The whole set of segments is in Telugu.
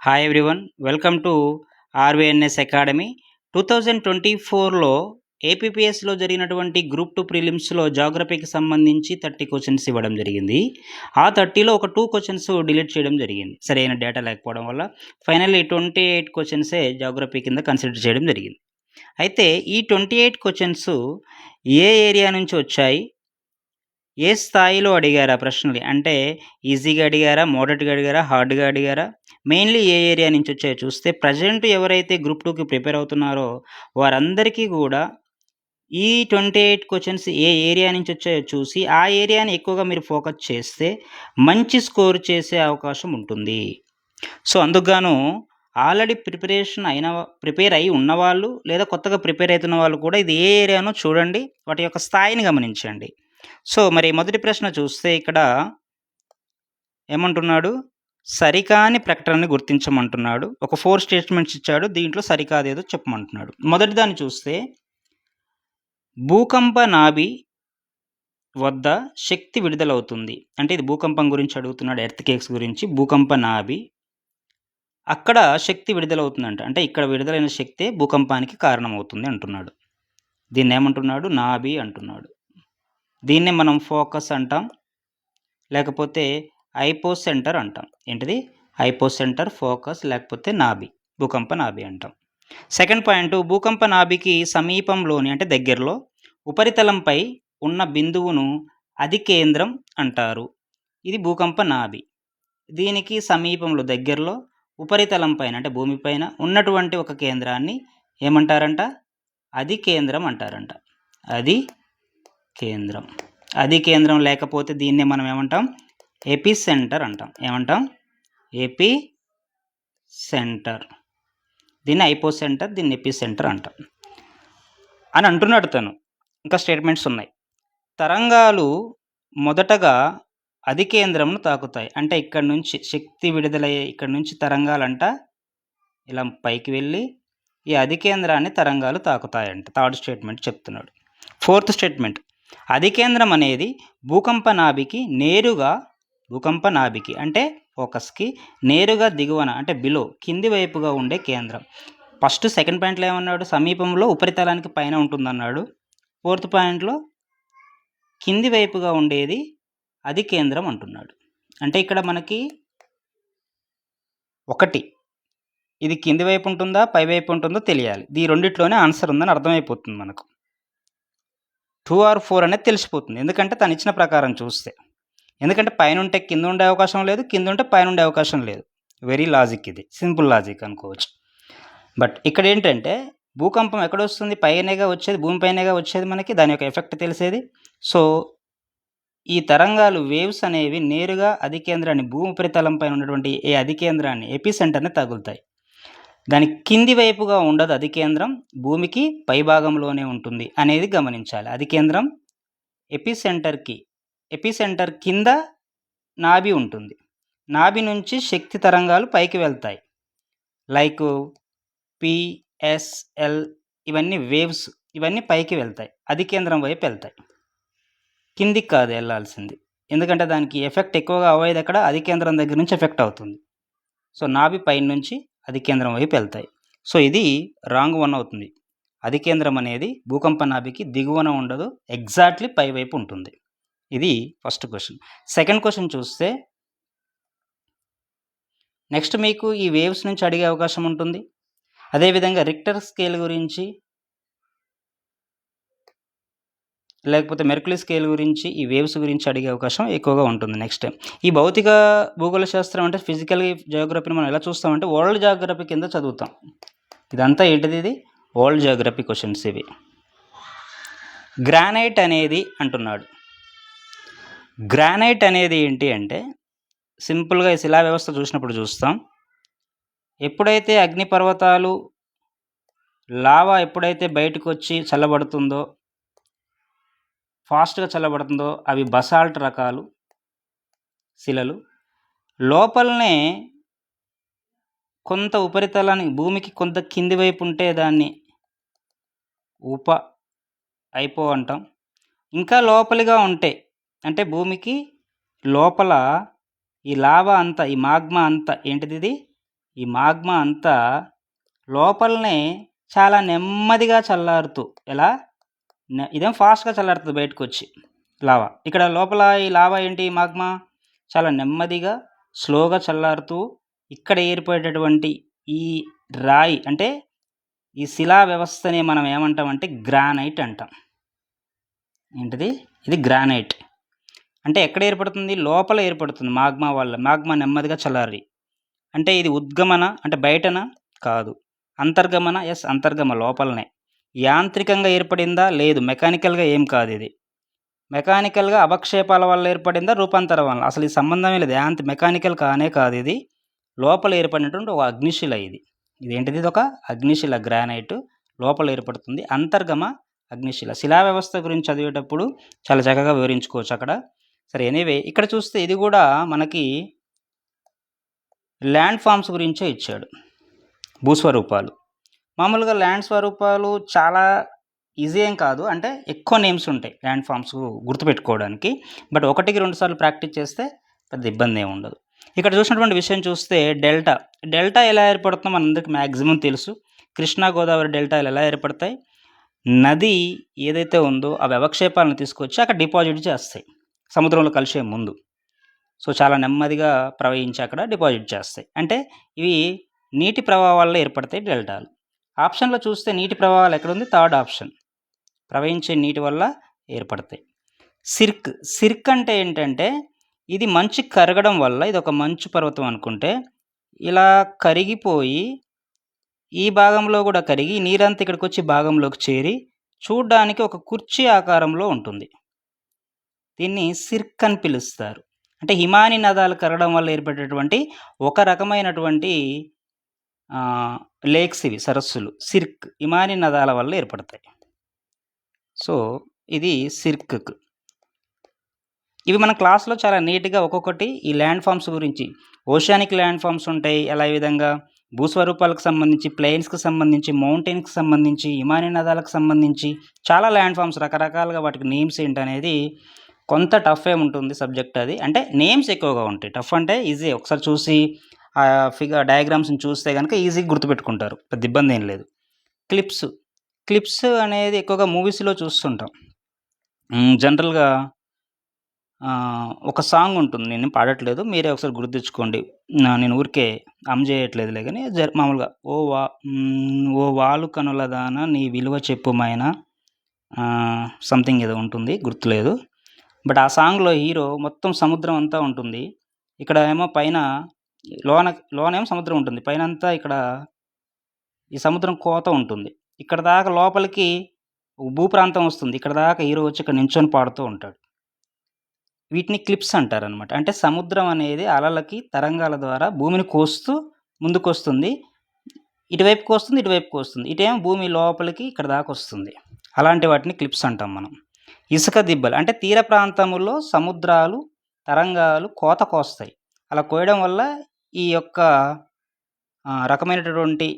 Hi everyone, welcome to RVNS academy. 2024లో ఏపీపీఎస్లో జరిగినటువంటి గ్రూప్ 2 ప్రిలిమ్స్లో జాగ్రఫీకి సంబంధించి 30 క్వశ్చన్స్ ఇవ్వడం జరిగింది. ఆ 30లో ఒక 2 క్వశ్చన్స్ డిలీట్ చేయడం జరిగింది, సరైన డేటా లేకపోవడం వల్ల. ఫైనల్లీ 28 క్వశ్చన్సే జాగ్రఫీ కింద కన్సిడర్ చేయడం జరిగింది. అయితే ఈ 28 క్వశ్చన్స్ ఏ ఏరియా నుంచి వచ్చాయి, ఏ స్థాయిలో అడిగారా ప్రశ్నలు, అంటే ఈజీగా అడిగారా, మోడరేట్గా అడిగారా, హార్డ్గా అడిగారా, మెయిన్లీ ఏ ఏరియా నుంచి వచ్చాయో చూస్తే ప్రజెంట్ ఎవరైతే గ్రూప్ 2కి ప్రిపేర్ అవుతున్నారో వారందరికీ కూడా ఈ 28 క్వశ్చన్స్ ఏ ఏరియా నుంచి వచ్చాయో చూసి ఆ ఏరియాని ఎక్కువగా మీరు ఫోకస్ చేస్తే మంచి స్కోర్ చేసే అవకాశం ఉంటుంది. సో అందుకుగాను ఆల్రెడీ ప్రిపేర్ అయి ఉన్నవాళ్ళు లేదా కొత్తగా ప్రిపేర్ అవుతున్న వాళ్ళు కూడా ఇది ఏ ఏరియానో చూడండి, వాటి యొక్క స్థాయిని గమనించండి. సో మరి మొదటి ప్రశ్న చూస్తే ఇక్కడ ఏమంటున్నాడు, సరికాని ప్రకటనని గుర్తించమంటున్నాడు. ఒక 4 స్టేట్మెంట్స్ ఇచ్చాడు, దీంట్లో సరికాదేదో చెప్పమంటున్నాడు. మొదటి దాన్ని చూస్తే భూకంప నాభి వద్ద శక్తి విడుదలవుతుంది, అంటే ఇది భూకంపం గురించి అడుగుతున్నాడు, ఎర్త్ కేక్స్ గురించి. భూకంప నాభి అక్కడ శక్తి విడుదలవుతుందంట, అంటే ఇక్కడ విడుదలైన శక్తే భూకంపానికి కారణమవుతుంది అంటున్నాడు. దీన్ని ఏమంటున్నాడు, నాభి అంటున్నాడు. దీన్నే మనం ఫోకస్ అంటాం, లేకపోతే హైపోసెంటర్ అంటాం. ఏంటిది? హైపోసెంటర్, ఫోకస్, లేకపోతే నాభి, భూకంప నాభి అంటాం. సెకండ్ పాయింట్, భూకంప నాభికి సమీపంలోని అంటే దగ్గరలో ఉపరితలంపై ఉన్న బిందువును అధికేంద్రం అంటారు. ఇది భూకంప నాభి. దీనికి సమీపంలో దగ్గరలో ఉపరితలం పైన అంటే భూమిపైన ఉన్నటువంటి ఒక కేంద్రాన్ని ఏమంటారంట? అధికేంద్రం అంటారంట. అది కేంద్రం. అధికేంద్రం లేకపోతే దీన్నే మనం ఏమంటాం? ఎపిసెంటర్ అంటాం. ఏమంటాం? ఎపిసెంటర్. దీన్ని హైపోసెంటర్, దీన్ని ఎపిసెంటర్ అంటాం అని అంటున్నాడు తను. ఇంకా స్టేట్మెంట్స్ ఉన్నాయి. తరంగాలు మొదటగా అధికేంద్రంను తాకుతాయి, అంటే ఇక్కడ నుంచి శక్తి విడుదలయ్యే ఇక్కడ నుంచి తరంగాలంట ఇలా పైకి వెళ్ళి ఈ అధికేంద్రాన్ని తరంగాలు తాకుతాయంట. థర్డ్ స్టేట్మెంట్ చెప్తున్నాడు. ఫోర్త్ స్టేట్మెంట్, అధికేంద్రం అనేది భూకంప నాభికి అంటే ఫోకస్కి నేరుగా దిగువన అంటే బిలో కింది వైపుగా ఉండే కేంద్రం. ఫస్ట్ సెకండ్ పాయింట్లో ఏమన్నాడు? సమీపంలో ఉపరితలానికి పైన ఉంటుందన్నాడు. ఫోర్త్ పాయింట్లో కింది వైపుగా ఉండేది అధికేంద్రం అంటున్నాడు. అంటే ఇక్కడ మనకి ఒకటి, ఇది కింది వైపు ఉంటుందా పై వైపు ఉంటుందో తెలియాలి. ఈ రెండిట్లోనే ఆన్సర్ ఉందని అర్థమైపోతుంది మనకు. 2 or 4 అనేది తెలిసిపోతుంది, ఎందుకంటే తను ఇచ్చిన ప్రకారం చూస్తే. ఎందుకంటే పైన ఉంటే కింద ఉండే అవకాశం లేదు, కింద ఉంటే పైన ఉండే అవకాశం లేదు. వెరీ లాజిక్, ఇది సింపుల్ లాజిక్ అనుకోవచ్చు. బట్ ఇక్కడ ఏంటంటే భూకంపం ఎక్కడ వస్తుంది? పైనగా వచ్చేది, భూమిపైనగా వచ్చేది మనకి, దాని యొక్క ఎఫెక్ట్ తెలిసేది. సో ఈ తరంగాలు వేవ్స్ అనేవి నేరుగా అధికేంద్రాన్ని, భూమి ఉపరితలం పైన ఉన్నటువంటి ఏ అధికేంద్రాన్ని, ఎపిసెంటర్ని తగులుతాయి. దాని కింది వైపుగా ఉండదు అధికేంద్రం, భూమికి పైభాగంలోనే ఉంటుంది అనేది గమనించాలి. అధికేంద్రం ఎపిసెంటర్ కింద నాభి ఉంటుంది. నాభి నుంచి శక్తి తరంగాలు పైకి వెళ్తాయి, లైక్ పిఎస్ఎల్, ఇవన్నీ వేవ్స్, ఇవన్నీ పైకి వెళ్తాయి, అధికేంద్రం వైపు వెళ్తాయి, కిందికి కాదు వెళ్ళాల్సింది. ఎందుకంటే దానికి ఎఫెక్ట్ ఎక్కువగా అవ్వేది అక్కడ అధికేంద్రం దగ్గర నుంచి ఎఫెక్ట్ అవుతుంది. సో నాభి పైన నుంచి అధికేంద్రం వైపు వెళ్తాయి. సో ఇది రాంగ్ 1 అవుతుంది. అధికేంద్రం అనేది భూకంప నాభికి దిగువన ఉండదు, ఎగ్జాక్ట్లీ పై వైపు ఉంటుంది. ఇది ఫస్ట్ క్వశ్చన్. సెకండ్ క్వశ్చన్ చూస్తే నెక్స్ట్ మీకు ఈ వేవ్స్ నుంచి అడిగే అవకాశం ఉంటుంది. అదేవిధంగా రిక్టర్ స్కేల్ గురించి, లేకపోతే మెర్కురీ స్కేల్ గురించి, ఈ వేవ్స్ గురించి అడిగే అవకాశం ఎక్కువగా ఉంటుంది నెక్స్ట్ టైం. ఈ భౌతిక భూగోళ శాస్త్రం అంటే ఫిజికల్ జియోగ్రఫీని మనం ఎలా చూస్తామంటే వరల్డ్ జియోగ్రఫీ కింద చదువుతాం. ఇదంతా ఏంటిది? ఇది వరల్డ్ జియోగ్రఫీ క్వశ్చన్స్ ఇవి. గ్రానైట్ అనేది అంటున్నాడు. గ్రానైట్ అనేది ఏంటి అంటే సింపుల్గా ఈ శిలా వ్యవస్థ చూసినప్పుడు చూస్తాం, ఎప్పుడైతే అగ్నిపర్వతాలు లావా ఎప్పుడైతే బయటకు వచ్చి చల్లబడుతుందో, ఫాస్ట్గా చల్లబడుతుందో, అవి బసాల్ట్ రకాలు శిలలు. లోపలనే కొంత ఉపరితలానికి, భూమికి కొంత కింది వైపు ఉంటే దాన్ని హైపో అంటాం. ఇంకా లోపలిగా ఉంటే అంటే భూమికి లోపల ఈ లావా అంతా, ఈ మాగ్మా అంతా ఏంటిది? ఇది ఈ మాగ్మా అంతా లోపలనే చాలా నెమ్మదిగా చల్లారుతూ ఎలా ఇదేం ఫాస్ట్గా చల్లారుతుంది బయటకు వచ్చి లావా. ఇక్కడ లోపల ఈ లావా ఏంటి, మాగ్మా చాలా నెమ్మదిగా స్లోగా చల్లారుతూ ఇక్కడ ఏర్పడేటటువంటి ఈ రాయి అంటే ఈ శిలా వ్యవస్థని మనం ఏమంటామంటే గ్రానైట్ అంటాం. ఏంటిది, ఇది గ్రానైట్. అంటే ఎక్కడ ఏర్పడుతుంది, లోపల ఏర్పడుతుంది మాగ్మా వల్ల. మాగ్మా నెమ్మదిగా చల్లారి. అంటే ఇది ఉద్గమన అంటే బయటన కాదు, అంతర్గమన ఎస్ అంతర్గమ లోపలనే. యాంత్రికంగా ఏర్పడిందా, లేదు. మెకానికల్గా ఏం కాదు, ఇది మెకానికల్గా అవక్షేపాల వల్ల ఏర్పడిందా, రూపాంతరం వల్ల, అసలు ఈ సంబంధమే లేదు. మెకానికల్ కానే కాదు, ఇది లోపల ఏర్పడినటువంటి ఒక అగ్నిశిల. ఇదేంటిది, ఇది ఒక అగ్నిశిల గ్రానైట్ లోపల ఏర్పడుతుంది, అంతర్గమ అగ్నిశిల. శిలా వ్యవస్థ గురించి చదివేటప్పుడు చాలా చక్కగా వివరించుకోవచ్చు అక్కడ. సరే, ఎనీవే ఇక్కడ చూస్తే ఇది కూడా మనకి ల్యాండ్ ఫామ్స్ గురించే ఇచ్చాడు, భూస్వరూపాలు. మామూలుగా ల్యాండ్ స్వరూపాలు చాలా ఈజీ ఏం కాదు, అంటే ఎక్కువ నేమ్స్ ఉంటాయి ల్యాండ్ ఫామ్స్ గుర్తుపెట్టుకోవడానికి. బట్ 1-2 సార్లు ప్రాక్టీస్ చేస్తే పెద్ద ఇబ్బంది ఏమి ఉండదు. ఇక్కడ చూసినటువంటి విషయం చూస్తే డెల్టా ఎలా ఏర్పడుతుందో మనందరికీ మ్యాక్సిమం తెలుసు. కృష్ణా గోదావరి డెల్టాలు ఎలా ఏర్పడతాయి, నది ఏదైతే ఉందో ఆ అవక్షేపాలను తీసుకొచ్చి అక్కడ డిపాజిట్ చేస్తాయి సముద్రంలో కలిసే ముందు. సో చాలా నెమ్మదిగా ప్రవహించి అక్కడ డిపాజిట్ చేస్తాయి. అంటే ఇవి నీటి ప్రవాహం వల్ల ఏర్పడతాయి డెల్టాలు. ఆప్షన్లో చూస్తే నీటి ప్రవాహాలు ఎక్కడుంది, థర్డ్ ఆప్షన్, ప్రవహించే నీటి వల్ల ఏర్పడతాయి. సిర్క్ అంటే ఏంటంటే ఇది మంచు కరగడం వల్ల, ఇది ఒక మంచు పర్వతం అనుకుంటే, ఇలా కరిగిపోయి ఈ భాగంలో కూడా కరిగి నీరంతా ఇక్కడికి వచ్చి భాగంలోకి చేరి చూడ్డానికి ఒక కుర్చీ ఆకారంలో ఉంటుంది. దీన్ని సిర్క్ అని పిలుస్తారు. అంటే హిమాని నదాలు కరగడం వల్ల ఏర్పడేటటువంటి ఒక రకమైనటువంటి లేక్స్ ఇవి, సరస్సులు. సిర్క్ హిమాని నదాల వల్ల ఏర్పడతాయి. సో ఇది సిర్క్. ఇవి మన క్లాస్లో చాలా నీట్గా ఒక్కొక్కటి ఈ ల్యాండ్ ఫామ్స్ గురించి, ఓషానిక్ ల్యాండ్ ఫామ్స్ ఉంటాయి, అలా ఈ విధంగా భూస్వరూపాలకు సంబంధించి, ప్లెయిన్స్కి సంబంధించి, మౌంటైన్స్కి సంబంధించి, హిమాని నదాలకు సంబంధించి చాలా ల్యాండ్ ఫామ్స్ రకరకాలుగా, వాటికి నేమ్స్ ఏంటనేది కొంత టఫ్ ఉంటుంది సబ్జెక్ట్ అది. అంటే నేమ్స్ ఎక్కువగా ఉంటాయి, టఫ్ అంటే ఈజీ. ఒకసారి చూసి ఆ డయాగ్రామ్స్ని చూస్తే కనుక ఈజీగా గుర్తుపెట్టుకుంటారు, పెద్ద ఇబ్బంది ఏం లేదు. క్లిప్స్ అనేది ఎక్కువగా మూవీస్లో చూస్తుంటాం. జనరల్గా ఒక సాంగ్ ఉంటుంది, నేను పాడట్లేదు, మీరే ఒకసారి గుర్తించుకోండి, నేను ఊరికే చేయట్లేదులే కానీ మామూలుగా ఓ వాలు కనులదాన నీ విలువ చెప్పుమైనా సంథింగ్ ఏదో ఉంటుంది, గుర్తులేదు. బట్ ఆ సాంగ్లో హీరో మొత్తం సముద్రం అంతా ఉంటుంది, ఇక్కడ ఏమో పైన లోనేమో సముద్రం ఉంటుంది, పైన అంతా ఇక్కడ ఈ సముద్రం కోత ఉంటుంది, ఇక్కడ దాకా లోపలికి భూప్రాంతం వస్తుంది, ఇక్కడ దాకా హీరో వచ్చి ఇక్కడ నించొని పాడుతూ ఉంటాడు. వీటిని క్లిప్స్ అంటారనమాట. అంటే సముద్రం అనేది అలలకి తరంగాల ద్వారా భూమిని కోస్తూ ముందుకు వస్తుంది, ఇటువైపుకి వస్తుంది, ఇటేమో భూమి లోపలికి ఇక్కడ దాకా వస్తుంది. అలాంటి వాటిని క్లిప్స్ అంటాం మనం. ఇసుక దిబ్బలు అంటే తీర ప్రాంతంలో సముద్రాలు తరంగాలు కోత కోస్తాయి, అలా కోయడం వల్ల ఈ యొక్క రకమైనటువంటి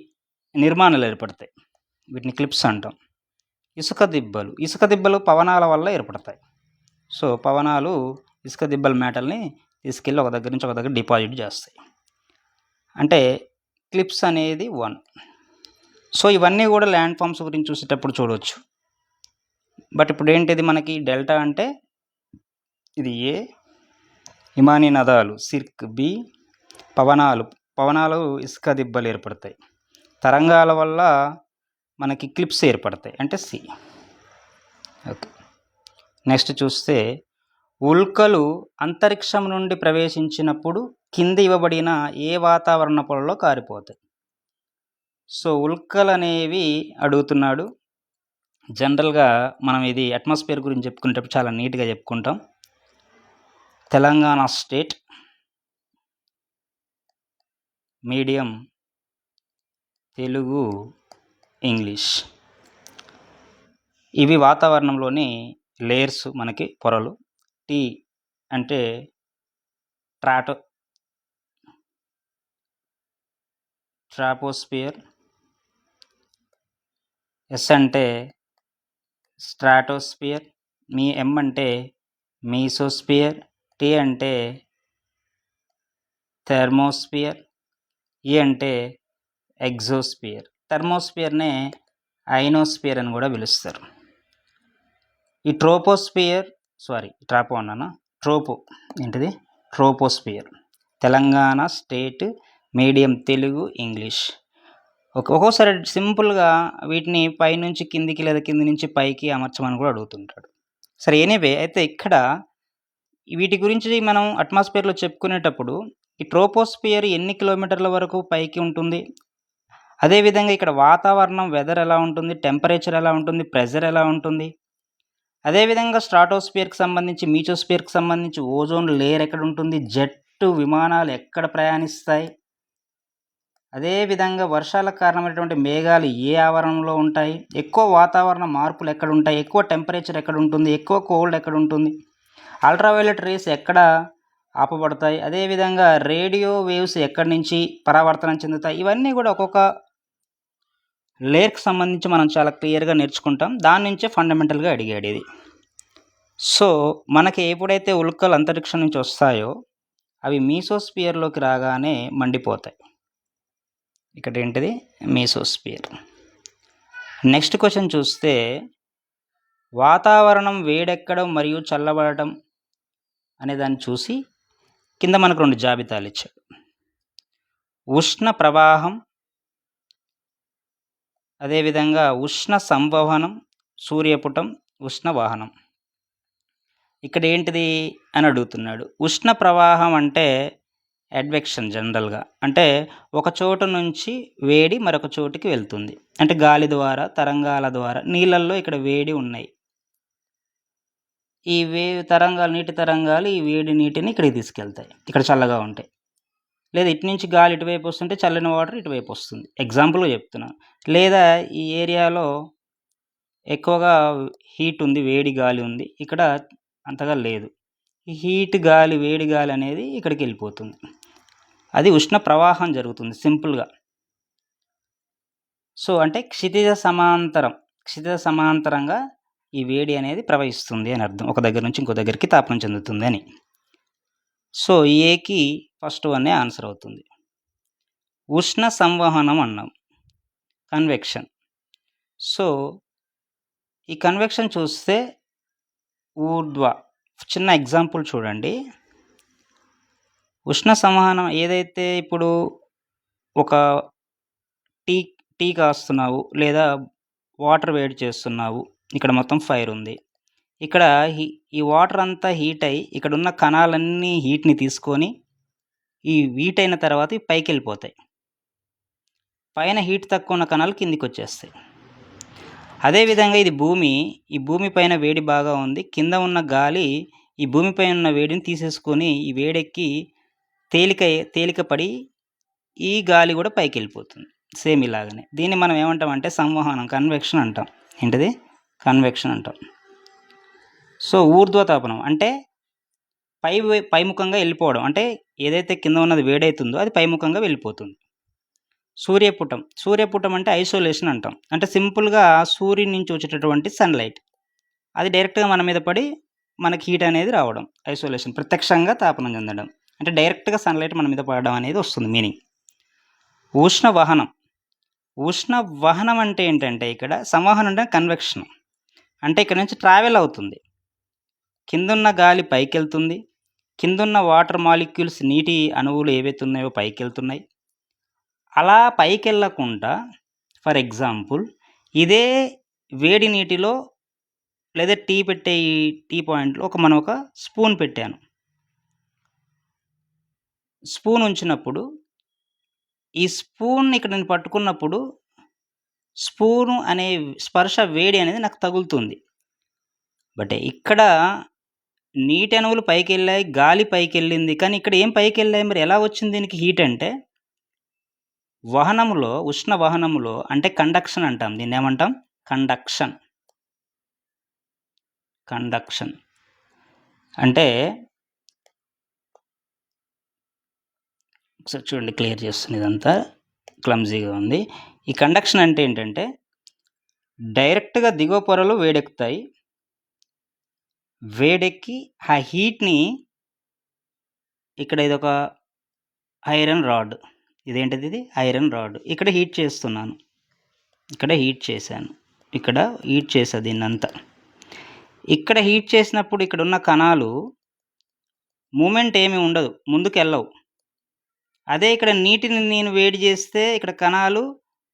నిర్మాణాలు ఏర్పడతాయి, వీటిని క్లిప్స్ అంటాం. ఇసుక దిబ్బలు పవనాల వల్ల ఏర్పడతాయి. సో పవనాలు ఇసుక దిబ్బల మేటల్ని తీసుకెళ్ళి ఒక దగ్గర నుంచి ఒక దగ్గర డిపాజిట్ చేస్తాయి, అంటే క్లిప్స్ అనేది 1. సో ఇవన్నీ కూడా ల్యాండ్ ఫామ్స్ గురించి చూసేటప్పుడు చూడవచ్చు. బట్ ఇప్పుడు ఏంటిది, మనకి డెల్టా అంటే ఇది ఏ, హిమాని నదాలు సిర్క్, బి, పవనాలు ఇసుక దిబ్బలు ఏర్పడతాయి, తరంగాల వల్ల మనకి క్లిప్స్ ఏర్పడతాయి అంటే సి. ఓకే, నెక్స్ట్ చూస్తే ఉల్కలు అంతరిక్షం నుండి ప్రవేశించినప్పుడు కింద ఇవ్వబడిన ఏ వాతావరణ పొరలో కారిపోతాయి. సో ఉల్కలు అనేవి అడుగుతున్నాడు. జనరల్గా మనం ఇది అట్మాస్ఫియర్ గురించి చెప్పుకునేటప్పుడు చాలా నీట్గా చెప్పుకుంటాం. Telangana state medium Telugu English, ఇవి వాతావరణంలోని లేయర్స్, మనకి పొరలు. టీ అంటే ట్రాపోస్ఫియర్, ఎస్ అంటే స్ట్రాటోస్ఫియర్, ఎం అంటే మీసోస్ఫియర్, టీ అంటే థెర్మోస్ఫియర్, ఏ అంటే ఎగ్జోస్పియర్. థర్మోస్పియర్నే ఐనోస్పియర్ అని కూడా పిలుస్తారు. ఈ troposphere Telangana state medium Telugu English. ఒక్కోసారి సింపుల్గా వీటిని పైనుంచి కిందికి లేదా కింది నుంచి పైకి అమర్చమని కూడా అడుగుతుంటాడు. సరే, ఎనీవే అయితే ఇక్కడ వీటి గురించి మనం అట్మాస్ఫియర్లో చెప్పుకునేటప్పుడు ఈ ట్రోపోస్పియర్ ఎన్ని కిలోమీటర్ల వరకు పైకి ఉంటుంది, అదేవిధంగా ఇక్కడ వాతావరణం వెదర్ ఎలా ఉంటుంది, టెంపరేచర్ ఎలా ఉంటుంది, ప్రెజర్ ఎలా ఉంటుంది, అదేవిధంగా స్ట్రాటోస్పియర్కి సంబంధించి మీజోస్పియర్కి సంబంధించి ఓజోన్ లేయర్ ఎక్కడ ఉంటుంది, జెట్ విమానాలు ఎక్కడ ప్రయాణిస్తాయి, అదేవిధంగా వర్షాలకు కారణమైనటువంటి మేఘాలు ఏ ఆవరణంలో ఉంటాయి, ఎక్కువ వాతావరణ మార్పులు ఎక్కడ ఉంటాయి, ఎక్కువ టెంపరేచర్ ఎక్కడ ఉంటుంది, ఎక్కువ కోల్డ్ ఎక్కడ ఉంటుంది, అల్ట్రావైలెట్ రేస్ ఎక్కడ ఆపబడతాయి, అదేవిధంగా రేడియో వేవ్స్ ఎక్కడి నుంచి పరావర్తనం చెందుతాయి, ఇవన్నీ కూడా ఒక్కొక్క లేయర్కి సంబంధించి మనం చాలా క్లియర్గా నేర్చుకుంటాం. దాని నుంచే ఫండమెంటల్గా అడిగాడు ఇది. సో మనకి ఎప్పుడైతే ఉల్కలు అంతరిక్షం నుంచి వస్తాయో అవి మీసోస్పియర్లోకి రాగానే మండిపోతాయి. ఇక్కడ ఏంటిది మీసోస్పియర్. నెక్స్ట్ క్వశ్చన్ చూస్తే వాతావరణం వేడెక్కడం మరియు చల్లబడటం అనే దాన్ని చూసి కింద మనకు 2 జాబితాలు ఇచ్చాడు. ఉష్ణ ప్రవాహం, అదేవిధంగా ఉష్ణ సంవహనం, సూర్యపుటం, ఉష్ణ వాహనం. ఇక్కడ ఏంటిది అని అడుగుతున్నాడు. ఉష్ణ ప్రవాహం అంటే అడ్వెక్షన్ జనరల్గా, అంటే ఒక చోటు నుంచి వేడి మరొక చోటుకి వెళ్తుంది, అంటే గాలి ద్వారా, తరంగాల ద్వారా. నీళ్ళల్లో ఇక్కడ వేడి ఉన్నాయి, ఈ తరంగాలు, నీటి తరంగాలు ఈ వేడి నీటిని ఇక్కడికి తీసుకెళ్తాయి, ఇక్కడ చల్లగా ఉంటాయి. లేదా ఇటు నుంచి గాలి ఇటువైపు వస్తుంటే చల్లని వాటర్ ఇటువైపు వస్తుంది, ఎగ్జాంపుల్గా చెప్తున్నాను. లేదా ఈ ఏరియాలో ఎక్కువగా హీట్ ఉంది, వేడి గాలి ఉంది, ఇక్కడ అంతగా లేదు, ఈ హీట్ గాలి, వేడి గాలి అనేది ఇక్కడికి వెళ్ళిపోతుంది, అది ఉష్ణ ప్రవాహం జరుగుతుంది సింపుల్గా. సో అంటే క్షితిజ సమాంతరంగా ఈ వేడి అనేది ప్రవహిస్తుంది అని అర్థం, ఒక దగ్గర నుంచి ఇంకో దగ్గరికి తాపనం చెందుతుంది అని. సో ఏకి ఫస్ట్ వన్నే ఆన్సర్ అవుతుంది. ఉష్ణ సంవహనం అన్నాం, కన్వెక్షన్. సో ఈ కన్వెక్షన్ చూస్తే ఊర్ధ్వ, చిన్న ఎగ్జాంపుల్ చూడండి. ఉష్ణ సంవహనం ఏదైతే ఇప్పుడు ఒక టీ కాస్తున్నావు లేదా వాటర్ వేడి చేస్తున్నావు, ఇక్కడ మొత్తం ఫైర్ ఉంది, ఇక్కడ ఈ వాటర్ అంతా హీట్ అయ్యి ఇక్కడ ఉన్న కణాలన్నీ హీట్ని తీసుకొని ఈ హీట్ అయిన తర్వాత పైకి వెళ్ళిపోతాయి, పైన హీట్ తక్కువ ఉన్న కణాలు కిందికి వచ్చేస్తాయి. అదేవిధంగా ఇది భూమి, ఈ భూమి పైన వేడి బాగా ఉంది, కింద ఉన్న గాలి ఈ భూమిపై ఉన్న వేడిని తీసేసుకొని ఈ వేడెక్కి తేలికపడి ఈ గాలి కూడా పైకి వెళ్ళిపోతుంది, సేమ్ ఇలాగనే. దీన్ని మనం ఏమంటామంటే సంవహనం, కన్వెక్షన్ అంటాం. ఏంటిది? కన్వెక్షన్ అంటాం. సో ఊర్ధ్వతాపనం అంటే పైముఖంగా వెళ్ళిపోవడం, అంటే ఏదైతే కింద ఉన్నది వేడవుతుందో అది పైముఖంగా వెళ్ళిపోతుంది. సూర్యపుటం అంటే ఐసోలేషన్ అంటాం, అంటే సింపుల్గా సూర్యుని నుంచి వచ్చేటటువంటి సన్లైట్ అది డైరెక్ట్గా మన మీద పడి మనకి హీట్ అనేది రావడం, ఐసోలేషన్, ప్రత్యక్షంగా తాపనం చెందడం, అంటే డైరెక్ట్గా సన్లైట్ మన మీద పడడం అనేది వస్తుంది మీనింగ్. ఉష్ణ వహనం అంటే ఏంటంటే ఇక్కడ సంవహనం అంటే కన్వెక్షన్, అంటే ఇక్కడ నుంచి ట్రావెల్ అవుతుంది, కిందున్న గాలి పైకి వెళ్తుంది, కిందున్న వాటర్ మాలిక్యూల్స్, నీటి అణువులు ఏవైతే ఉన్నాయో పైకి వెళ్తున్నాయి. అలా పైకి వెళ్ళకుండా ఫర్ ఎగ్జాంపుల్ ఇదే వేడి నీటిలో లేదా టీ పాయింట్లో మనం ఒక స్పూన్ పెట్టాను, స్పూన్ ఉంచినప్పుడు ఈ స్పూన్ ఇక్కడ నేను పట్టుకున్నప్పుడు స్పూను అనే స్పర్శ వేడి అనేది నాకు తగులుతుంది. బట్ ఇక్కడ నీటి అణువులు పైకి వెళ్ళాయి, గాలి పైకి వెళ్ళింది, కానీ ఇక్కడ ఏం పైకి వెళ్ళాయి, మరి ఎలా వచ్చింది దీనికి హీట్ అంటే ఉష్ణ వహనములో అంటే కండక్షన్ అంటాం, దీన్ని ఏమంటాం? కండక్షన్ అంటే ఒకసారి చూడండి, క్లియర్ చేస్తుంది, ఇదంతా క్లమ్జీగా ఉంది. ఈ కండక్షన్ అంటే ఏంటంటే డైరెక్ట్గా దిగువ పొరలు వేడెక్కుతాయి, వేడెక్కి ఆ హీట్ని ఇక్కడ ఇదొక ఐరన్ రాడ్, ఇదేంటిది? ఇది ఐరన్ రాడ్. ఇక్కడ హీట్ చేస్తున్నాను, ఇక్కడ హీట్ చేశాను, ఇక్కడ హీట్ చేసా దీన్నంతా. ఇక్కడ హీట్ చేసినప్పుడు ఇక్కడ ఉన్న కణాలు మూమెంట్ ఏమి ఉండదు, ముందుకు వెళ్ళవు. అదే ఇక్కడ నీటిని నేను వేడి చేస్తే ఇక్కడ కణాలు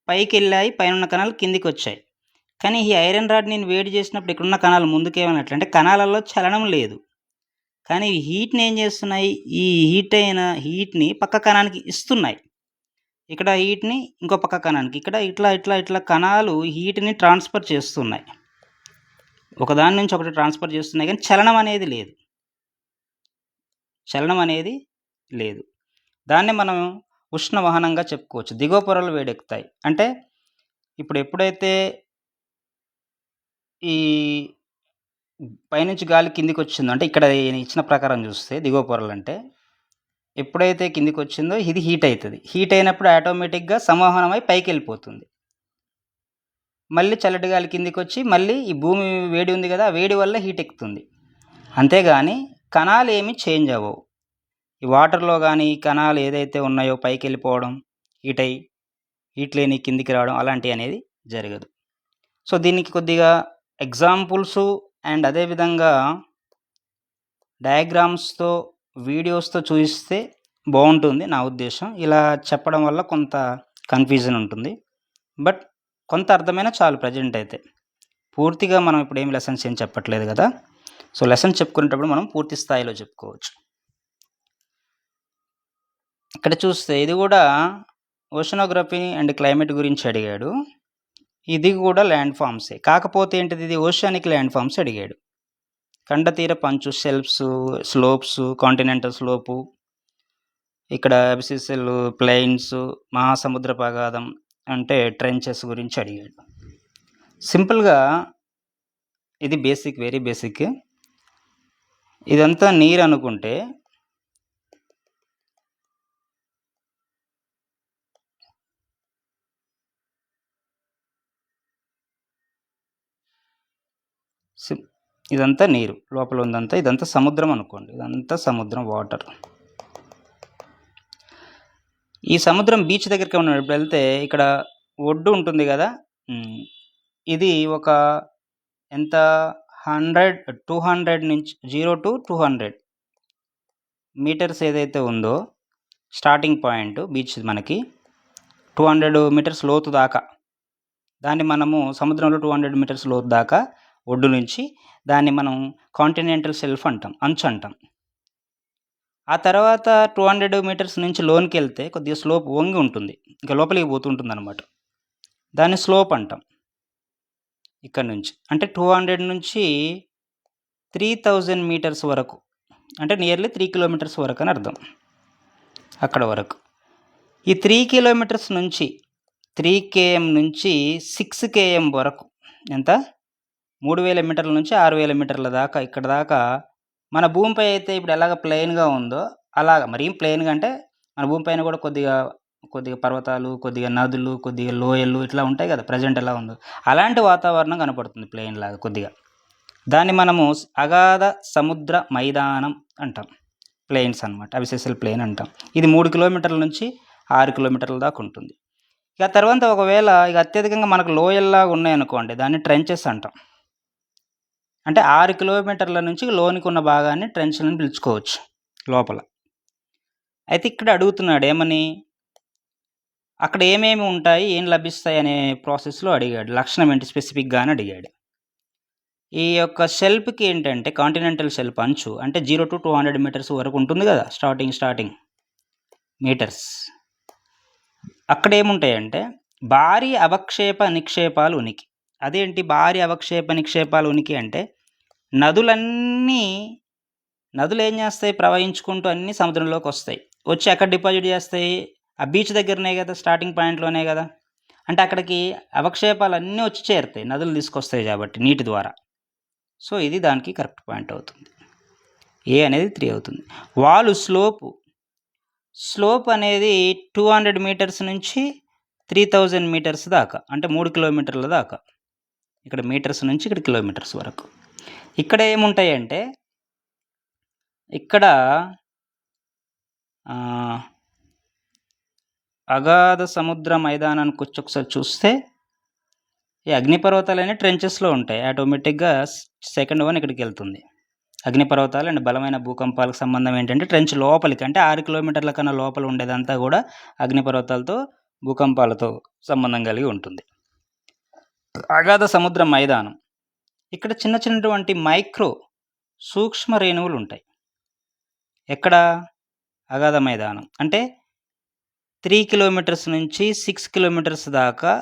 పైకి వెళ్ళాయి, పైన ఉన్న కణాలు కిందికి వచ్చాయి. కానీ ఈ ఐరన్ రాడ్ నేను వేడి చేసినప్పుడు ఇక్కడున్న కణాలు ముందుకేమన్నట్లు అంటే కణాలలో చలనం లేదు. కానీ ఈ హీట్ని ఏం చేస్తున్నాయి? ఈ హీట్ అయిన హీట్ని పక్క కణానికి ఇస్తున్నాయి. ఇక్కడ హీట్ని ఇంకో పక్క కణానికి, ఇక్కడ ఇట్లా ఇట్లా ఇట్లా కణాలు హీట్ని ట్రాన్స్ఫర్ చేస్తున్నాయి, ఒకదాని నుంచి ఒకటి ట్రాన్స్ఫర్ చేస్తున్నాయి. కానీ చలనం అనేది లేదు, చలనం అనేది లేదు. దాన్ని మనం ఉష్ణవహనంగా చెప్పుకోవచ్చు. దిగువ పొరలు వేడెక్కుతాయి అంటే ఇప్పుడు ఎప్పుడైతే ఈ పైనుంచి గాలి కిందికి వచ్చిందో, అంటే ఇక్కడ ఇచ్చిన ప్రకారం చూస్తే దిగువ పొరలు అంటే ఎప్పుడైతే కిందికి వచ్చిందో ఇది హీట్ అవుతుంది. హీట్ అయినప్పుడు ఆటోమేటిక్గా సంవహనమై పైకి వెళ్ళిపోతుంది. మళ్ళీ చల్లటి గాలి కిందికి వచ్చి మళ్ళీ ఈ భూమి వేడి ఉంది కదా, వేడి వల్ల హీట్ ఎక్కుతుంది. అంతేగాని కణాలు ఏమి చేంజ్ అవ్వవు. ఈ వాటర్లో కానీ కణాలు ఏదైతే ఉన్నాయో పైకి వెళ్ళిపోవడం, హీట్ అయ్యి హీట్ లేని కిందికి రావడం అలాంటివి అనేది జరగదు. సో దీనికి కొద్దిగా ఎగ్జాంపుల్స్ అండ్ అదేవిధంగా డయాగ్రామ్స్తో వీడియోస్తో చూపిస్తే బాగుంటుంది నా ఉద్దేశం. ఇలా చెప్పడం వల్ల కొంత కన్ఫ్యూజన్ ఉంటుంది, బట్ కొంత అర్థమైనా చాలు. ప్రజెంట్ అయితే పూర్తిగా మనం ఇప్పుడు ఏం లెసన్స్ ఏం చెప్పట్లేదు కదా. సో లెసన్స్ చెప్పుకునేటప్పుడు మనం పూర్తి స్థాయిలో చెప్పుకోవచ్చు. ఇక్కడ చూస్తే ఇది కూడా ఓషనోగ్రఫీ అండ్ క్లైమేట్ గురించి అడిగాడు. ఇది కూడా ల్యాండ్ ఫామ్సే, కాకపోతే ఏంటిది, ఇది ఓషానిక్ ల్యాండ్ ఫామ్స్ అడిగాడు. ఖండతీర పంచు, షెల్ఫ్స్, స్లోప్స్, కాంటినెంటల్ స్లోపు, ఇక్కడ అబిసిసల్ ప్లెయిన్స్, మహాసముద్ర పగాధం అంటే ట్రెంచెస్ గురించి అడిగాడు. సింపుల్గా ఇది బేసిక్, వెరీ బేసిక్. ఇదంతా నీరు అనుకుంటే ఇదంతా నీరు, లోపల ఉందంతా ఇదంతా సముద్రం అనుకోండి, ఇదంతా సముద్రం, వాటర్. ఈ సముద్రం బీచ్ దగ్గరికి ఉన్నప్పుడు వెళ్తే ఇక్కడ ఒడ్డు ఉంటుంది కదా, ఇది ఒక ఎంత 200 నుంచి 0 to 200 మీటర్స్ ఏదైతే ఉందో స్టార్టింగ్ పాయింట్ బీచ్ మనకి 200 మీటర్స్ లోతు దాకా, దాన్ని మనము సముద్రంలో 200 మీటర్స్ లోతు దాకా ఒడ్డు నుంచి దాన్ని మనం కాంటినెంటల్ షెల్ఫ్ అంటాం, అంచు అంటాం. ఆ తర్వాత 200 మీటర్స్ నుంచి లోనికి వెళ్తే కొద్దిగా స్లోప్ వంగి ఉంటుంది, ఇంకా లోపలికి పోతుంటుంది అనమాట, దాన్ని స్లోప్ అంటాం. ఇక్కడ నుంచి అంటే 200 నుంచి 3000 మీటర్స్ వరకు, అంటే నియర్లీ 3 కిలోమీటర్స్ వరకు అని అర్థం. అక్కడ వరకు ఈ 3 కిలోమీటర్స్ నుంచి 3 km నుంచి 6 km వరకు, ఎంత 3000 మీటర్ల నుంచి 6000 మీటర్ల దాకా, ఇక్కడ దాకా మన భూమిపై అయితే ఇప్పుడు ఎలాగ ప్లెయిన్గా ఉందో అలాగ, మరీ ప్లెయిన్గా అంటే మన భూమిపైన కూడా కొద్దిగా పర్వతాలు, కొద్దిగా నదులు, కొద్దిగా లోయలు ఇట్లా ఉంటాయి కదా, ప్రజెంట్ ఎలా ఉందో అలాంటి వాతావరణం కనపడుతుంది ప్లెయిన్ లాగా కొద్దిగా. దాన్ని మనము అగాధ సముద్ర మైదానం అంటాం, ప్లెయిన్స్ అనమాట, అబిసిసల్ ప్లెయిన్ అంటాం. ఇది 3 కిలోమీటర్ల నుంచి 6 కిలోమీటర్ల దాకా ఉంటుంది. ఇక తర్వాత ఒకవేళ ఇక అత్యధికంగా మనకు లోయల్లాగా ఉన్నాయనుకోండి, దాన్ని ట్రెంచెస్ అంటాం. అంటే 6 కిలోమీటర్ల నుంచి లోనికి ఉన్న భాగాన్ని ట్రెంచ్ అని పిలుచుకోవచ్చు లోపల. అయితే ఇక్కడ అడుగుతున్నాడు ఏమని, అక్కడ ఏమేమి ఉంటాయి, ఏం లభిస్తాయి అనే ప్రాసెస్లో అడిగాడు, లక్షణం ఏంటి స్పెసిఫిక్గా అని అడిగాడు. ఈ యొక్క షెల్ఫ్కి ఏంటంటే కాంటినెంటల్ షెల్ఫ్ అంచు అంటే 0 to 200 మీటర్స్ వరకు ఉంటుంది కదా, స్టార్టింగ్ మీటర్స్. అక్కడ ఏముంటాయంటే భారీ అవక్షేప నిక్షేపాలు ఉనికి. అదేంటి భారీ అవక్షేప నిక్షేపాలు ఉనికి అంటే నదులు ఏం చేస్తాయి, ప్రవహించుకుంటూ అన్నీ సముద్రంలోకి వస్తాయి, వచ్చి అక్కడ డిపాజిట్ చేస్తాయి. ఆ బీచ్ దగ్గరనే కదా, స్టార్టింగ్ పాయింట్లోనే కదా, అంటే అక్కడికి అవక్షేపాలు అన్నీ వచ్చి చేరుతాయి, నదులు తీసుకొస్తాయి కాబట్టి నీటి ద్వారా. సో ఇది దానికి కరెక్ట్ పాయింట్ అవుతుంది. ఏ అనేది 3 అవుతుంది. వాలు స్లోప్ అనేది 200 మీటర్స్ నుంచి 3000 మీటర్స్ దాకా, అంటే 3 కిలోమీటర్ల దాకా. ఇక్కడ మీటర్స్ నుంచి ఇక్కడ కిలోమీటర్స్ వరకు. ఇక్కడ ఏముంటాయి అంటే ఇక్కడ అగాధ సముద్ర మైదానానికి వచ్చి ఒకసారి చూస్తే ఈ అగ్నిపర్వతాలన్నీ ట్రెంచెస్లో ఉంటాయి. ఆటోమేటిక్గా సెకండ్ వన్ ఇక్కడికి వెళ్తుంది. అగ్నిపర్వతాలు అండ్ బలమైన భూకంపాలకు సంబంధం ఏంటంటే ట్రెంచ్ లోపలికి, అంటే 6 కిలోమీటర్ల కన్నా లోపల ఉండేదంతా కూడా అగ్నిపర్వతాలతో భూకంపాలతో సంబంధం కలిగి ఉంటుంది. అగాధ సముద్ర మైదానం, ఇక్కడ చిన్న చిన్నటువంటి మైక్రో సూక్ష్మ రేణువులు ఉంటాయి. ఎక్కడ? అగాధ మైదానం అంటే 3 కిలోమీటర్స్ నుంచి 6 కిలోమీటర్స్ దాకా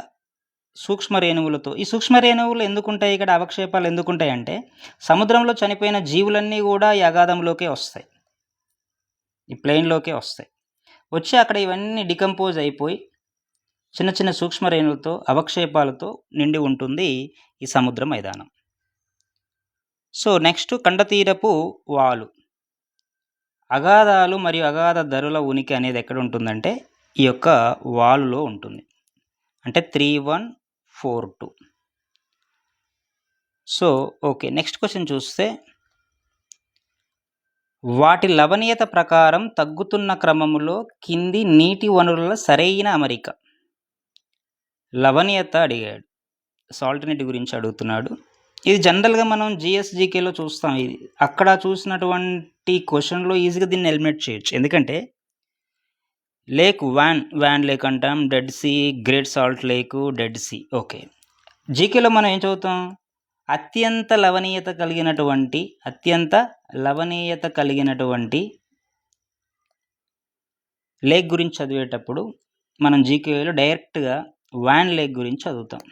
సూక్ష్మ రేణువులతో. ఈ సూక్ష్మ రేణువులు ఎందుకుంటాయి ఇక్కడ, అవక్షేపాలు ఎందుకుంటాయి అంటే సముద్రంలో చనిపోయిన జీవులన్నీ కూడా ఈ అగాధంలోకే వస్తాయి, ఈ ప్లెయిన్లోకే వస్తాయి. వచ్చి అక్కడ ఇవన్నీ డికంపోజ్ అయిపోయి చిన్న చిన్న సూక్ష్మ రేణువులతో అవక్షేపాలతో నిండి ఉంటుంది ఈ సముద్ర మైదానం. సో నెక్స్ట్ కండతీరపు వాలు. అగాధాలు మరియు అగాధ ధరల ఉనికి అనేది ఎక్కడ ఉంటుందంటే ఈ యొక్క వాలులో ఉంటుంది, అంటే 3142. సో ఓకే, నెక్స్ట్ క్వశ్చన్ చూస్తే వాటి లవణీయత ప్రకారం తగ్గుతున్న క్రమంలో కింది నీటి వనరుల సరైన అమరిక. లవణీయత అడిగాడు, సాల్టినిటీ గురించి అడుగుతున్నాడు. ఇది జనరల్గా మనం జిఎస్జికేలో చూస్తాం. ఇది అక్కడ చూసినటువంటి క్వశ్చన్లో ఈజీగా దీన్ని ఎలిమినేట్ చేయొచ్చు. ఎందుకంటే లేక్ వ్యాన్ లేక్ అంటాం, Dead Sea, Great Salt Lake, Dead Sea. Okay, జీకేలో మనం ఏం చదువుతాం? అత్యంత లవణీయత కలిగినటువంటి లేక్ గురించి చదివేటప్పుడు మనం జీకేలో డైరెక్ట్గా వ్యాన్ లేక్ గురించి చదువుతాం.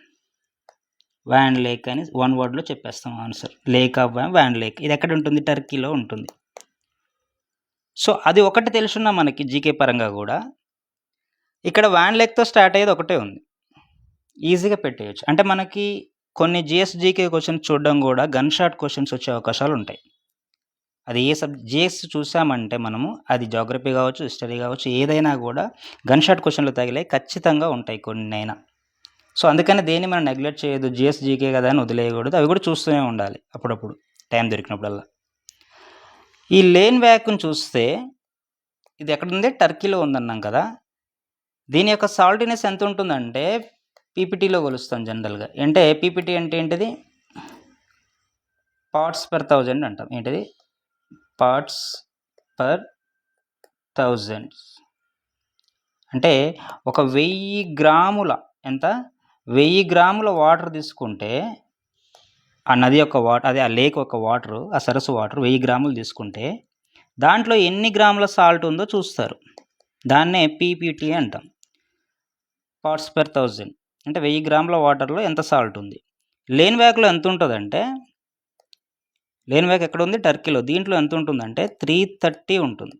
వ్యాన్ లేక్ అని వన్ వర్డ్లో చెప్పేస్తాం answer. Lake of Van Lake. ఇది ఎక్కడ ఉంటుంది? టర్కీలో ఉంటుంది. సో అది ఒకటి తెలుసున్నా మనకి జీకే పరంగా కూడా. ఇక్కడ వ్యాన్ లేక్తో స్టార్ట్ అయ్యేది ఒకటే ఉంది, ఈజీగా పెట్టేయచ్చు. అంటే మనకి కొన్ని జిఎస్జికే క్వశ్చన్స్ చూడడం కూడా గన్ షాట్ క్వశ్చన్స్ వచ్చే అవకాశాలు ఉంటాయి. అది ఏ జిఎస్ చూసామంటే మనము, అది జాగ్రఫీ కావచ్చు, హిస్టరీ కావచ్చు, ఏదైనా కూడా గన్ షాట్ క్వశ్చన్లు తగిలే ఖచ్చితంగా ఉంటాయి కొన్నైనా. సో అందుకని దేన్ని మనం నెగ్లెక్ట్ చేయొద్దు, జిఎస్జికే కదా అని వదిలేయకూడదు. అవి కూడా చూస్తూనే ఉండాలి అప్పుడప్పుడు, టైం దొరికినప్పుడల్లా. ఈ లేన్ వ్యాక్ని చూస్తే ఇది ఎక్కడుంది? టర్కీలో ఉందన్నాం కదా. దీని యొక్క సాల్టినెస్ ఎంత ఉంటుందంటే పీపీటీలో కొలుస్తాం జనరల్గా. అంటే పీపీటీ అంటే ఏంటిది? పార్ట్స్ పర్ 1000 అంటాం. ఏంటిది? Parts per 1000. అంటే ఒక 1000 గ్రాముల, ఎంత? 1000 గ్రాముల వాటర్ తీసుకుంటే ఆ నది యొక్క వాటర్, అదే ఆ లేక్ యొక్క వాటరు, ఆ సరస్సు వాటర్ 1000 గ్రాములు తీసుకుంటే దాంట్లో ఎన్ని గ్రాముల సాల్ట్ ఉందో చూస్తారు. దాన్నే పీపీటీ అంటాం, పార్ట్స్ పర్ 1000. అంటే 1000 గ్రాముల వాటర్లో ఎంత సాల్ట్ ఉంది. లేన్ వ్యాక్లో ఎంత ఉంటుందంటే, లేన్ వ్యాక్ ఎక్కడ ఉంది? టర్కీలో. దీంట్లో ఎంత ఉంటుందంటే 330 ఉంటుంది.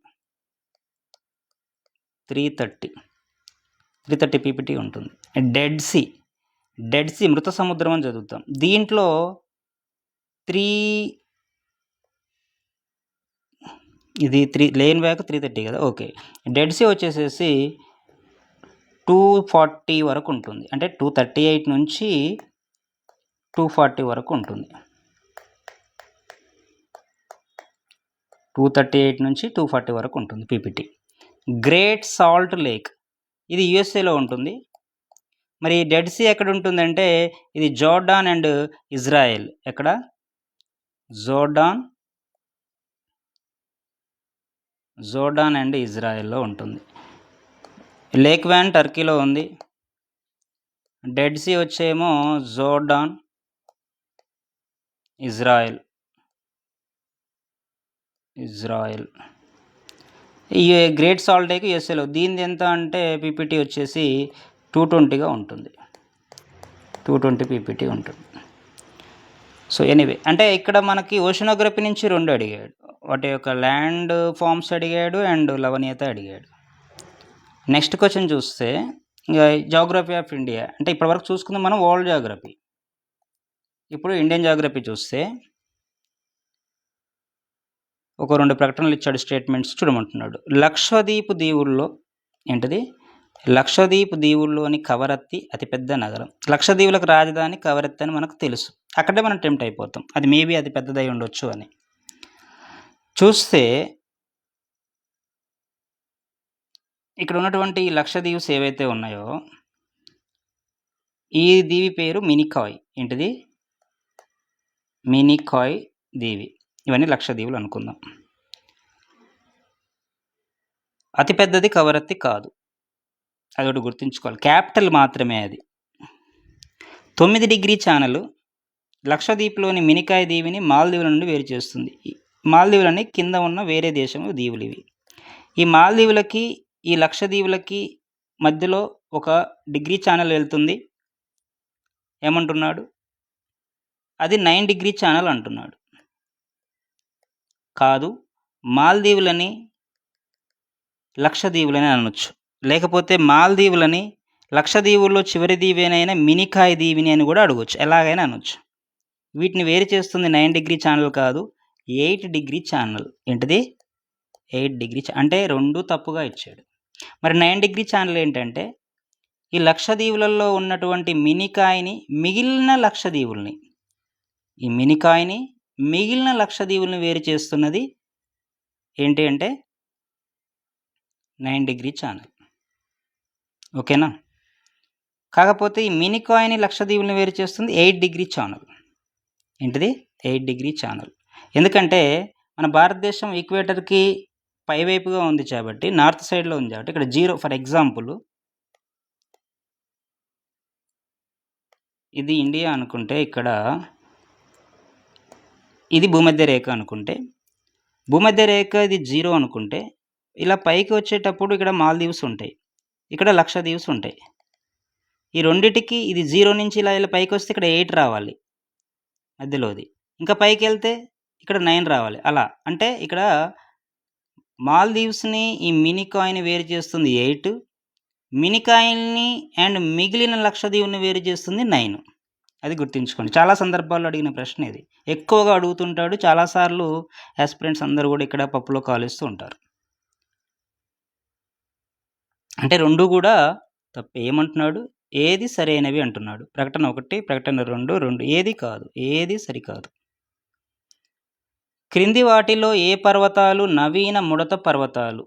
330 పీపీటీ ఉంటుంది. డెడ్ సీ మృత సముద్రం అని చదువుతాం. దీంట్లో లేన్ వ్యాక్ 330 కదా. ఓకే, డెడ్ సీ వచ్చేసేసి 240 వరకు ఉంటుంది. అంటే 238 నుంచి 240 వరకు ఉంటుంది. 238 నుంచి 240 వరకు ఉంటుంది పీపీటీ. గ్రేట్ సాల్ట్ లేక్ ఇది యుఎస్ఏలో ఉంటుంది. మరి డెడ్ సీ ఎక్కడ ఉంటుందంటే ఇది జోర్డాన్ అండ్ ఇజ్రాయెల్. ఎక్కడ? జోర్డాన్ అండ్ ఇజ్రాయెల్లో ఉంటుంది. లేక్ వ్యాన్ టర్కీలో ఉంది. డెడ్ సీ వచ్చేమో జోర్డాన్, ఇజ్రాయెల్. ఈ గ్రేట్ సాల్ట్ లేక్ యుఎస్ఏలో. దీనిది ఎంత అంటే పీపీటీ వచ్చేసి 220గా ఉంటుంది. 220 పీపీటీ ఉంటుంది. సో ఎనీవే, అంటే ఇక్కడ మనకి ఓషనోగ్రఫీ నుంచి 2 అడిగాడు. వాటి యొక్క ల్యాండ్ ఫార్మ్స్ అడిగాడు అండ్ లవణీయత అడిగాడు. నెక్స్ట్ క్వశ్చన్ చూస్తే జాగ్రఫీ ఆఫ్ ఇండియా. అంటే ఇప్పటివరకు చూసుకుందాం మనం వరల్డ్ జాగ్రఫీ. ఇప్పుడు ఇండియన్ జాగ్రఫీ చూస్తే ఒక 2 ప్రకటనలు ఇచ్చాడు, స్టేట్మెంట్స్ చూడమంటున్నాడు. లక్షద్వీప్ దీవుల్లో, ఏంటిది? లక్షద్వీప్ దీవుల్లోని కవరత్తి అతిపెద్ద నగరం. లక్షద్వీపులకు రాజధాని కవరత్తి అని మనకు తెలుసు. అక్కడే మనం టెంప్ట్ అయిపోతాం, అది మేబీ అది పెద్దదై ఉండొచ్చు అని. చూస్తే ఇక్కడ ఉన్నటువంటి లక్షద్వీప్స్ ఏవైతే ఉన్నాయో ఈ దీవి పేరు మినికాయ్. ఏంటిది? మినికాయ్ దీవి. ఇవన్నీ లక్షద్వీపులు అనుకుందాం. అతిపెద్దది కవరత్తి కాదు, అదొకటి గుర్తుంచుకోవాలి. క్యాపిటల్ మాత్రమే అది. 9 డిగ్రీ ఛానల్ లక్షద్వీప్లోని మినికాయ్ దీవిని మాల్దీవుల నుండి వేరు చేస్తుంది. మాల్దీవులని కింద ఉన్న వేరే దేశంలో దీవులు ఇవి. ఈ మాల్దీవులకి ఈ లక్షద్వీపులకి మధ్యలో ఒక డిగ్రీ ఛానల్ వెళ్తుంది. ఏమంటున్నాడు? అది 9 డిగ్రీ ఛానల్ అంటున్నాడు. కాదు, మాల్దీవులని లక్షద్వీపులని అనొచ్చు, లేకపోతే మాల్దీవులని లక్షద్వీపుల్లో చివరి దీవేనైనా మినికాయ్ దీవిని అని కూడా అడగవచ్చు, ఎలాగైనా అనొచ్చు. వీటిని వేరు చేస్తుంది 9 డిగ్రీ ఛానల్ కాదు, 8 డిగ్రీ ఛానల్. ఏంటిది? 8 డిగ్రీ. అంటే రెండు తప్పుగా ఇచ్చాడు. మరి 9 డిగ్రీ ఛానల్ ఏంటంటే ఈ లక్షద్వీపులలో ఉన్నటువంటి మినికాయ్ని మిగిలిన లక్షద్వీపుల్ని, ఈ మినికాయ్ని మిగిలిన లక్షద్వీపుల్ని వేరు చేస్తున్నది ఏంటి అంటే 9 డిగ్రీ ఛానల్. ఓకేనా? కాకపోతే ఈ మినికాయ్ని లక్షద్వీపుల్ని వేరు చేస్తుంది 8 డిగ్రీ ఛానల్. ఏంటిది? 8 డిగ్రీ ఛానల్. ఎందుకంటే మన భారతదేశం ఈక్వేటర్కి పైవైపుగా ఉంది కాబట్టి, నార్త్ సైడ్లో ఉంది కాబట్టి ఇక్కడ 0. ఫర్ ఎగ్జాంపుల్ ఇది ఇండియా అనుకుంటే, ఇక్కడ ఇది భూమధ్య రేఖ అనుకుంటే, భూమధ్య రేఖ ఇది 0 అనుకుంటే, ఇలా పైకి వచ్చేటప్పుడు ఇక్కడ మాల్దీవ్స్ ఉంటాయి, ఇక్కడ లక్షద్వీప్స్ ఉంటాయి. ఈ రెండిటికి ఇది 0 నుంచి ఇలా పైకి వస్తే ఇక్కడ 8 రావాలి మధ్యలోది, ఇంకా పైకి వెళ్తే ఇక్కడ 9 రావాలి. అలా అంటే ఇక్కడ మాల్దీవ్స్ని ఈ మినికాయ్ని వేరు చేస్తుంది 8, మినికాయ్ని అండ్ మిగిలిన లక్షద్వీప్ని వేరు చేస్తుంది 9. అది గుర్తుంచుకోండి. చాలా సందర్భాల్లో అడిగిన ప్రశ్న ఇది, ఎక్కువగా అడుగుతుంటాడు. చాలాసార్లు ఆస్పిరెంట్స్ అందరూ కూడా ఇక్కడ పప్పులో కాలుస్తూ ఉంటారు. అంటే రెండు కూడా తప్పే. ఏమంటున్నాడు? ఏది సరైనవి అంటున్నాడు. ప్రకటన 1, ప్రకటన 2 ఏది కాదు, ఏది సరికాదు. క్రింది వాటిలో ఏ పర్వతాలు నవీన ముడత పర్వతాలు,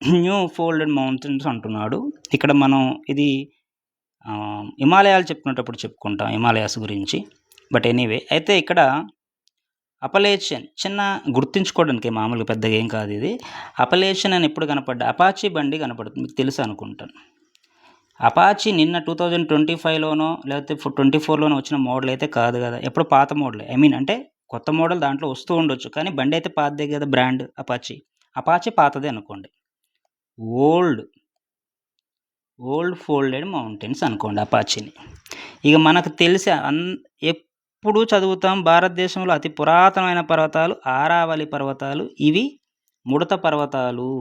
న్యూ ఫోల్డెడ్ మౌంటైన్స్ అంటున్నాడు. ఇక్కడ మనం ఇది హిమాలయాలు చెప్పుకునేటప్పుడు చెప్పుకుంటాం, హిమాలయాస్ గురించి. బట్ ఎనీవే, అయితే ఇక్కడ అపలేషన్ చిన్న గుర్తుంచుకోవడానికి మామూలుగా పెద్దగా ఏం కాదు ఇది. అపలేషన్ అని ఎప్పుడు కనపడ్డా? అపాచీ బండి కనపడుతుంది, మీకు తెలుసు అనుకుంటాను. అపాచీ నిన్న 2025లోనో లేకపోతే 24లోనో వచ్చిన మోడల్ అయితే కాదు కదా, ఎప్పుడు పాత మోడల్. అంటే కొత్త మోడల్ దాంట్లో వస్తూ ఉండొచ్చు, కానీ బండి అయితే పాతదే కదా. బ్రాండ్ అపాచీ పాతదే అనుకోండి. ఓల్డ్ ఫోల్డెడ్ మౌంటైన్స్ అనుకోండి అపాచీని. ఇక మనకు తెలిసి ఎప్పుడు చదువుతాం, భారతదేశంలో అతి పురాతనమైన పర్వతాలు ఆరావళి పర్వతాలు. ఇవి ముడత పర్వతాలు.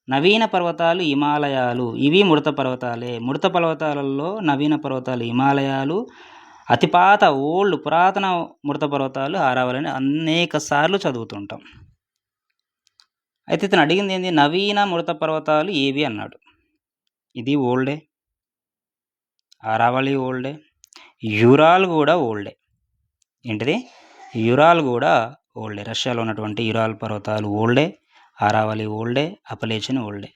నవీన పర్వతాలు హిమాలయాలు. ఇవి ముడత పర్వతాలే. ముడత పర్వతాలలో నవీన పర్వతాలు హిమాలయాలు, అతి పాత పురాతన ముడత పర్వతాలు ఆరావళి అని అనేక సార్లు చదువుతుంటాం. అయితే ఇతను అడిగింది ఏంది? నవీన ముడత పర్వతాలు ఏవి అన్నాడు. ఇది ఓల్డే, ఆరావళి ఓల్డే, యురాల్ కూడా ఓల్డే. ఏంటిది? యురాల్ కూడా ఓల్డే. రష్యాలో ఉన్నటువంటి యురాల్ పర్వతాలు ఓల్డే, ఆరావళి ఓల్డే, అపలేషన్ ఓల్డే.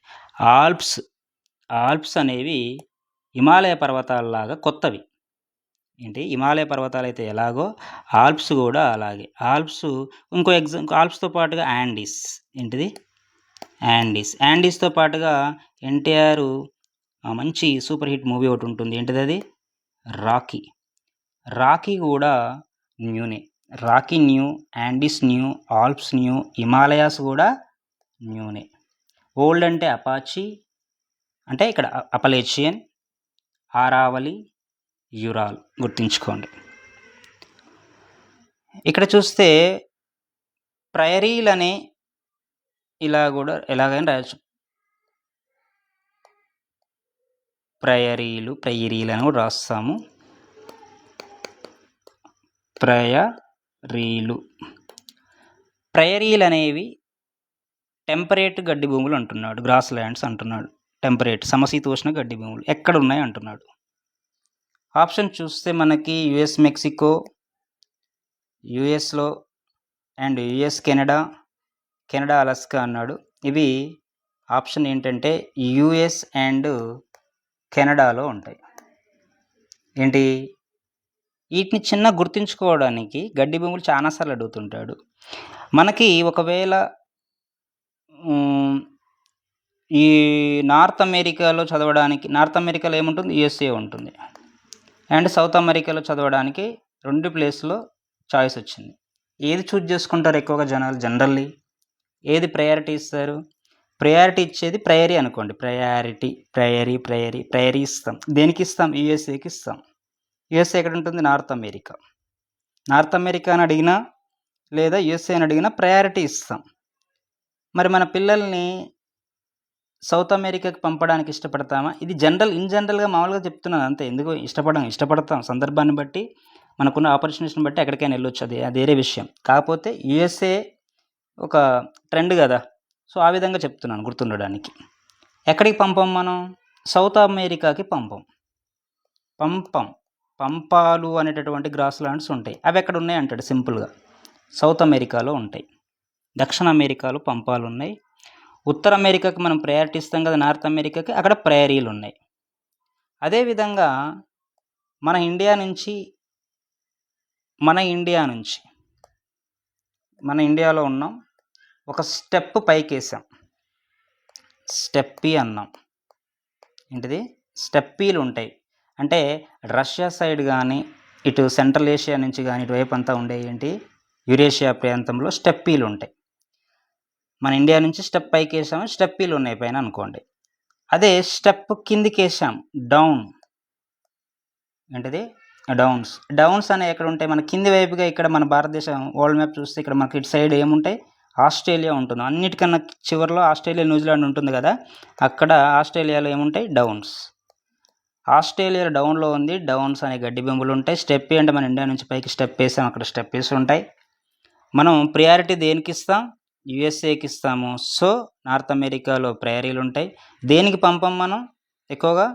ఆల్ప్స్ అనేవి హిమాలయ పర్వతాలలాగా కొత్తవి. ఏంటి? హిమాలయ పర్వతాలు అయితే ఎలాగో ఆల్ప్స్ కూడా అలాగే. ఇంకో ఆల్ప్స్తో పాటుగా యాండీస్. ఏంటిది? యాండీస్తో పాటుగా ఎన్టీఆర్ మంచి సూపర్ హిట్ మూవీ ఒకటి ఉంటుంది. ఏంటిది అది? రాకీ కూడా న్యూనే. Rocky new, Andes new, Alps new, Himalayas కూడా న్యూనే. ఓల్డ్ అంటే అపాచీ, అంటే ఇక్కడ అపలేషియన్, ఆరావళి, యురాల్ గుర్తుంచుకోండి. ఇక్కడ చూస్తే ప్రైరీలని ఇలా కూడా ఎలాగైనా రాయొచ్చు. ప్రైరీలు అని కూడా రాస్తాము. ప్రైరీలు అనేవి టెంపరేట్ గడ్డి భూములు అంటున్నాడు, గ్రాస్ ల్యాండ్స్ అంటున్నాడు. టెంపరేట్ సమశీతోష్ణ గడ్డి భూములు ఎక్కడ ఉన్నాయి అంటున్నాడు. ఆప్షన్ చూస్తే మనకి యుఎస్ మెక్సికో, యుఎస్లో అండ్ యుఎస్ కెనడా, అలాస్కా అన్నాడు. ఇవి ఆప్షన్ ఏంటంటే యుఎస్ అండ్ కెనడాలో ఉంటాయి. ఏంటి వీటిని చిన్న గుర్తుంచుకోవడానికి గడ్డి భూములు చాలాసార్లు అడుగుతుంటాడు. మనకి ఒకవేళ ఈ నార్త్ అమెరికాలో చదవడానికి, నార్త్ అమెరికాలో ఏముంటుంది, యుఎస్ఏ ఉంటుంది, అండ్ సౌత్ అమెరికాలో చదవడానికి 2 ప్లేస్లో చాయిస్ వచ్చింది. ఏది చూజ్ చేసుకుంటారు ఎక్కువగా జనాలు జనరల్లీ? ఏది ప్రయారిటీ ఇస్తారు? ప్రయారిటీ ఇచ్చేది ప్రయరీ అనుకోండి. ప్రయరీ ఇస్తాం. దేనికి ఇస్తాం? యుఎస్ఏకి ఇస్తాం. యుఎస్ఏ ఎక్కడ ఉంటుంది? North America. నార్త్ అమెరికా అని అడిగినా లేదా యుఎస్ఏ అని అడిగినా ప్రయారిటీ ఇస్తాం. మరి మన పిల్లల్ని సౌత్ అమెరికాకి పంపడానికి ఇష్టపడతామా? ఇది ఇన్ జనరల్గా మామూలుగా చెప్తున్నాను అంతే. ఎందుకు ఇష్టపడతాం సందర్భాన్ని బట్టి, మనకున్న ఆపర్చునిటీస్ని బట్టి ఎక్కడికైనా వెళ్ళొచ్చు, అది వేరే విషయం. కాకపోతే యుఎస్ఏ ఒక ట్రెండ్ కదా, సో ఆ విధంగా చెప్తున్నాను గుర్తుండడానికి. ఎక్కడికి పంపం మనం? సౌత్ అమెరికాకి పంపాలు అనేటటువంటి గ్రాస్ ల్యాండ్స్ ఉంటాయి. అవి ఎక్కడ ఉన్నాయి అంటాడు సింపుల్గా. సౌత్ అమెరికాలో ఉంటాయి. దక్షిణ అమెరికాలో పంపాలు ఉన్నాయి. ఉత్తర అమెరికాకి మనం ప్రయారిటీ ఇస్తాం కదా, నార్త్ అమెరికాకి, అక్కడ ప్రయరీలు ఉన్నాయి. అదేవిధంగా మన ఇండియాలో ఉన్నాం, ఒక స్టెప్ పైకి వేసాం, స్టెప్పీ అన్నాం. ఏంటిది? స్టెప్పీలు ఉంటాయి. అంటే రష్యా సైడ్ కానీ, ఇటు సెంట్రల్ ఏషియా నుంచి కానీ ఇటువైపు అంతా ఉండే యురేషియా ప్రాంతంలో స్టెప్పీలు ఉంటాయి. మన ఇండియా నుంచి స్టెప్ పైకి వేసాము, స్టెప్పీలు ఉన్నాయి పైన అనుకోండి. అదే స్టెప్ కిందికి వేసాం, డౌన్. ఏంటిది? డౌన్స్ అనే ఎక్కడ ఉంటాయి? మన కింది వైపుగా. ఇక్కడ మన భారతదేశం వరల్డ్ మ్యాప్ చూస్తే ఇక్కడ మనకి ఇటు సైడ్ ఏముంటాయి? ఆస్ట్రేలియా ఉంటుంది. అన్నిటికన్నా చివరిలో ఆస్ట్రేలియా, న్యూజిలాండ్ ఉంటుంది కదా, అక్కడ ఆస్ట్రేలియాలో ఏముంటాయి? డౌన్స్. ఆస్ట్రేలియా డౌన్లో ఉంది. డౌన్స్ అనే గడ్డి భూములు ఉంటాయి. స్టెప్పీ అంటే మన ఇండియా నుంచి పైకి స్టెప్ వేసాం, అక్కడ స్టెప్ వేసి ఉంటాయి. మనం ప్రయారిటీ దేనికి ఇస్తాం? యుఎస్ఏకి ఇస్తాము. సో నార్త్ అమెరికాలో ప్రయరీలు ఉంటాయి. దేనికి పంపం మనం ఎక్కువగా?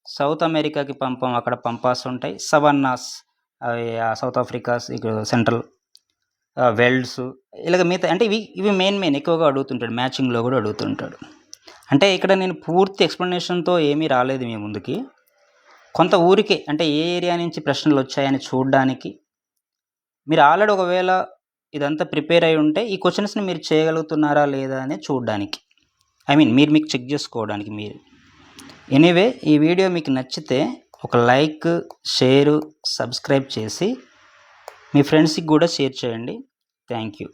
సౌత్ అమెరికాకి పంపం, అక్కడ పంపాస్ ఉంటాయి. సవన్నాస్, అవి సౌత్ ఆఫ్రికాస్, ఇక్కడ సెంట్రల్ వెల్డ్స్, ఇలాగ మిగతా. అంటే ఇవి మెయిన్ ఎక్కువగా అడుగుతుంటాడు, మ్యాచింగ్లో కూడా అడుగుతుంటాడు. అంటే ఇక్కడ నేను పూర్తి ఎక్స్ప్లెనేషన్తో ఏమీ రాలేదు మీ ముందుకి. కొంత ఊరికే అంటే ఏ ఏరియా నుంచి ప్రశ్నలు వచ్చాయని చూడడానికి. మీరు ఆల్రెడీ ఒకవేళ ఇదంతా ప్రిపేర్ అయి ఉంటే ఈ క్వశ్చన్స్ని మీరు చేయగలుగుతున్నారా లేదా అని చూడడానికి, మీకు చెక్ చేసుకోవడానికి మీరు. ఎనీవే, ఈ వీడియో మీకు నచ్చితే ఒక లైక్, షేరు, సబ్స్క్రైబ్ చేసి మీ ఫ్రెండ్స్కి కూడా షేర్ చేయండి. Thank you.